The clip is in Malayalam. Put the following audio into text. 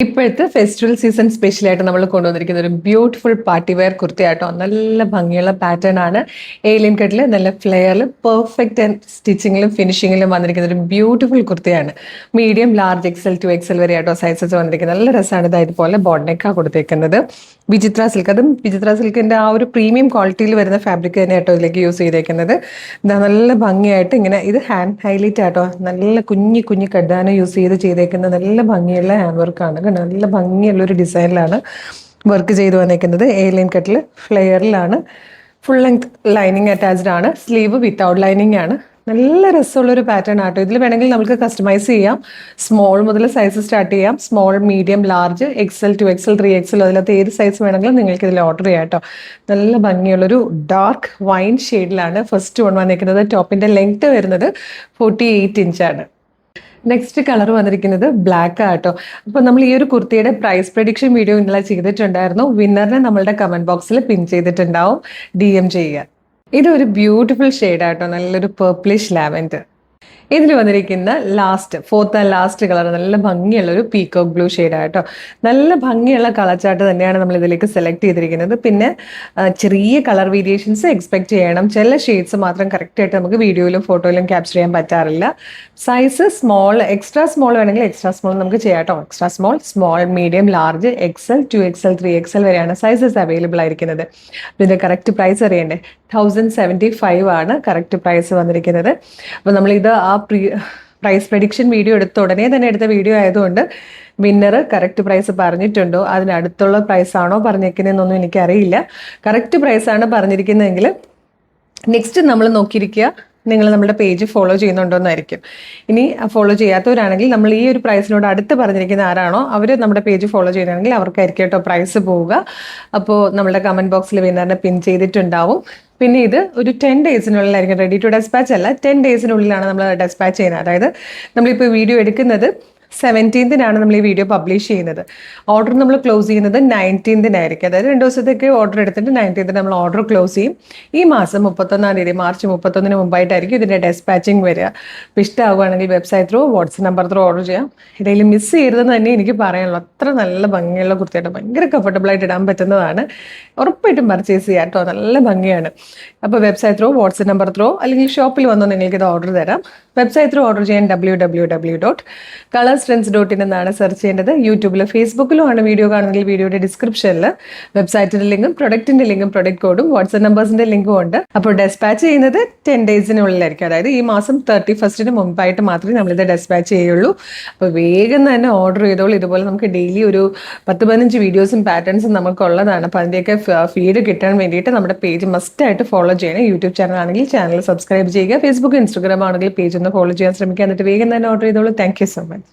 ഇപ്പോഴത്തെ ഫെസ്റ്റിവൽ സീസൺ സ്പെഷ്യലായിട്ട് നമ്മൾ കൊണ്ടുവന്നിരിക്കുന്ന ഒരു ബ്യൂട്ടിഫുൾ പാർട്ടി വെയർ കുർത്തിയാട്ടോ. നല്ല ഭംഗിയുള്ള പാറ്റേൺ ആണ്. ഏലിയൻ കട്ടിൽ നല്ല ഫ്ലെയറിൽ പെർഫെക്റ്റ് ആൻഡ് സ്റ്റിച്ചിങ്ങിലും ഫിനിഷിങ്ങിലും വന്നിരിക്കുന്ന ഒരു ബ്യൂട്ടിഫുൾ കുർത്തിയാണ്. മീഡിയം, ലാർജ്, എക്സൽ, 2XL വരെ ആട്ടോ സൈസസ് വന്നിരിക്കുന്നത്. നല്ല രസമാണ്. ഇതുപോലെ ബോഡ്നെക്കാണ് കൊടുത്തേക്കുന്നത്. വിചിത്ര സിൽക്ക്, അതും വിചിത്ര സിൽക്കിന്റെ ആ ഒരു പ്രീമിയം ക്വാളിറ്റിയിൽ വരുന്ന ഫാബ്രിക് തന്നെ ആട്ടോ ഇതിലേക്ക് യൂസ് ചെയ്തേക്കുന്നത്. നല്ല ഭംഗിയായിട്ട് ഇങ്ങനെ, ഇത് ഹാൻഡ് ഹൈലൈറ്റ് ആട്ടോ. നല്ല കുഞ്ഞു കുഞ്ഞു കഡാന യൂസ് ചെയ്തേക്കുന്നത്. നല്ല ഭംഗിയുള്ള ഹാൻഡ് വർക്കാണ്. നല്ല ഭംഗിയുള്ളൊരു ഡിസൈനിലാണ് വർക്ക് ചെയ്ത് വന്നേക്കുന്നത്. ഏലിയൻ കട്ടിൽ ഫ്ലെയറിലാണ്. ഫുൾ ലെങ്ത് ലൈനിങ് അറ്റാച്ച്ഡ് ആണ്. സ്ലീവ് വിത്തൗട്ട് ലൈനിങ് ആണ്. നല്ല രസമുള്ളൊരു പാറ്റേൺ ആട്ടോ. ഇതിൽ വേണമെങ്കിൽ നമുക്ക് കസ്റ്റമൈസ് ചെയ്യാം. സ്മോൾ മുതൽ സൈസ് സ്റ്റാർട്ട് ചെയ്യാം. Small, medium, large, XL, 2XL, 3XL, അതിനകത്ത് ഏത് സൈസ് വേണമെങ്കിലും നിങ്ങൾക്ക് ഇതിൽ ഓർഡർ ചെയ്യാം കേട്ടോ. നല്ല ഭംഗിയുള്ളൊരു ഡാർക്ക് വൈൻ ഷെയ്ഡിലാണ് ഫസ്റ്റ് വൺ വന്നിരിക്കുന്നത്. ടോപ്പിന്റെ ലെങ്ത് വരുന്നത് 48 ഇഞ്ചാണ്. നെക്സ്റ്റ് കളർ വന്നിരിക്കുന്നത് ബ്ലാക്ക് ആട്ടോ. അപ്പോൾ നമ്മൾ ഈ ഒരു കുർത്തിയുടെ പ്രൈസ് പ്രഡിക്ഷൻ വീഡിയോ ഇന്നലെ ചെയ്തിട്ടുണ്ടായിരുന്നു. വിന്നറിനെ നമ്മളുടെ കമന്റ് ബോക്സിൽ പിൻ ചെയ്തിട്ടുണ്ടാവും. DM ചെയ്യുക. ഇതൊരു ബ്യൂട്ടിഫുൾ ഷെയ്ഡാട്ടോ. നല്ലൊരു പേർപ്പിളിഷ് ലാവൻഡർ. ഇതിൽ വന്നിരിക്കുന്ന ഫോർത്ത് ആൻഡ് ലാസ്റ്റ് കളർ നല്ല ഭംഗിയുള്ള ഒരു പീകോക്ക് ബ്ലൂ ഷെയ്ഡാട്ടോ. നല്ല ഭംഗിയുള്ള കളർ ചാർട്ട് തന്നെയാണ് നമ്മൾ ഇതിലേക്ക് സെലക്ട് ചെയ്തിരിക്കുന്നത്. പിന്നെ ചെറിയ കളർ വേരിയേഷൻസ് എക്സ്പെക്ട് ചെയ്യണം. ചില ഷെയ്ഡ്സ് മാത്രം കറക്റ്റായിട്ട് നമുക്ക് വീഡിയോയിലും ഫോട്ടോയിലും ക്യാപ്ചർ ചെയ്യാൻ പറ്റാറില്ല. സൈസ് സ്മോൾ, എക്സ്ട്രാ സ്മോൾ വേണമെങ്കിൽ എക്സ്ട്രാ സ്മോൾ നമുക്ക് ചെയ്യാം കേട്ടോ. Extra small, small, medium, large, XL, 2XL, 3XL വരെയാണ് സൈസസ് അവൈലബിൾ ആയിരിക്കുന്നത്. ഇതിൻ്റെ കറക്റ്റ് പ്രൈസ് അറിയണ്ടേ? 1075 ആണ് കറക്റ്റ് പ്രൈസ് വന്നിരിക്കുന്നത്. അപ്പോൾ നമ്മളിത് പ്രൈസ് പ്രഡിക്ഷൻ വീഡിയോ ഉടനെ തന്നെ എടുത്ത വീഡിയോ ആയതുകൊണ്ട് വിന്നർ കറക്റ്റ് പ്രൈസ് പറഞ്ഞിട്ടുണ്ടോ, അതിനടുത്തുള്ള പ്രൈസ് ആണോ പറഞ്ഞിരിക്കുന്നതെന്നൊന്നും എനിക്കറിയില്ല. കറക്റ്റ് പ്രൈസാണ് പറഞ്ഞിരിക്കുന്നതെങ്കിൽ നെക്സ്റ്റ് നമ്മൾ നോക്കിയിരിക്കുക നിങ്ങൾ നമ്മുടെ പേജ് ഫോളോ ചെയ്യുന്നുണ്ടോയെന്നായിരിക്കും. ഇനി ഫോളോ ചെയ്യാത്തവരാണെങ്കിൽ നമ്മൾ ഈ ഒരു പ്രൈസിനോട് അടുത്ത് പറഞ്ഞിരിക്കുന്ന ആരാണോ അവർ നമ്മുടെ പേജ് ഫോളോ ചെയ്യുകയാണെങ്കിൽ അവർക്കായിരിക്കും കേട്ടോ പ്രൈസ് പോവുക. അപ്പോൾ നമ്മുടെ കമൻറ്റ് ബോക്സിൽ വിന്നറിനെ പിൻ ചെയ്തിട്ടുണ്ടാവും. പിന്നെ ഇത് ഒരു 10 ഡേയ്സിനുള്ളിലായിരിക്കും. റെഡി ടു ഡെസ്പാച്ച് അല്ല, 10 ഡേയ്സിനുള്ളിലാണ് നമ്മൾ ഡെസ്പാച്ച് ചെയ്യുന്നത്. അതായത് നമ്മളിപ്പോൾ വീഡിയോ എടുക്കുന്നത് 17th നമ്മൾ ഈ വീഡിയോ പബ്ലിഷ് ചെയ്യുന്നത്. ഓർഡർ നമ്മൾ ക്ലോസ് ചെയ്യുന്നത് 19th. അതായത് 2 ദിവസത്തേക്ക് ഓർഡർ എടുത്തിട്ട് 19th നമ്മൾ ഓർഡർ ക്ലോസ് ചെയ്യും. ഈ മാസം 31 മാർച്ച് 31 മുമ്പായിട്ടായിരിക്കും ഇതിൻ്റെ ഡെസ്പാച്ചിങ് വരിക. അപ്പോൾ ഇഷ്ടമാവുകയാണെങ്കിൽ website through, WhatsApp number through order ചെയ്യാം. ഇടയിൽ മിസ് ചെയ്യരുതെന്ന് തന്നെ എനിക്ക് പറയാനുള്ളൂ. അത്ര നല്ല ഭംഗിയുള്ള കുർത്തിയായിട്ട് ഭയങ്കര കംഫർട്ടബിളായിട്ട് ഇടാൻ പറ്റുന്നതാണ്. ഉറപ്പായിട്ടും പർച്ചേസ് ചെയ്യാം കേട്ടോ. നല്ല ഭംഗിയാണ്. അപ്പോൾ website through, WhatsApp number through, അല്ലെങ്കിൽ ഷോപ്പിൽ വന്നോ നിങ്ങൾക്ക് ഇത് ഓർഡർ തരാം. വെബ്സൈറ്റ് ത്രൂ ഓർഡർ ചെയ്യാൻ www.colorstrends.in എന്നാണ് സെർച്ച് ചെയ്യേണ്ടത്. യൂട്യൂബിലും ഫേസ്ബുക്കിലും ആണ് വീഡിയോ കാണുന്നെങ്കിൽ വീഡിയോയുടെ ഡിസ്ക്രിപ്ഷനിൽ വെബ്സൈറ്റിന്റെ ലിങ്കും പ്രൊഡക്റ്റിന്റെ ലിങ്കും പ്രൊഡക്റ്റ് കോഡും വാട്സ്ആപ്പ് നമ്പേഴ്സിന്റെ ലിങ്കും ഉണ്ട്. അപ്പോൾ ഡെസ്പാച്ച് ചെയ്യുന്നത് 10 ഡേയ്സിനുള്ളിലായിരിക്കും. അതായത് ഈ മാസം 31 മുമ്പായിട്ട് മാത്രമേ നമ്മളിത് ഡെസ്പാച്ച് ചെയ്യുള്ളൂ. അപ്പോൾ വേഗം തന്നെ ഓർഡർ ചെയ്തോളൂ. ഇതുപോലെ നമുക്ക് ഡെയിലി ഒരു 10-15 വീഡിയോസും പാറ്റേൺസും നമുക്കുള്ളതാണ്. അപ്പോൾ അതിൻ്റെയൊക്കെ ഫീഡ് കിട്ടാൻ വേണ്ടിയിട്ട് നമ്മുടെ പേജ് മസ്റ്റായിട്ട് ഫോളോ ചെയ്യണം. യൂട്യൂബ് ചാനൽ ആണെങ്കിൽ ചാനൽ സബ്സ്ക്രൈബ് ചെയ്യുക. ഫേസ്ബുക്ക്, ഇൻസ്റ്റാഗ്രാം ആണെങ്കിൽ പേജ് ഒന്ന് ഫോളോ ചെയ്യാൻ ശ്രമിക്കുക. എന്നിട്ട് വേഗം തന്നെ ഓർഡർ ചെയ്തോളൂ. Thank you so much.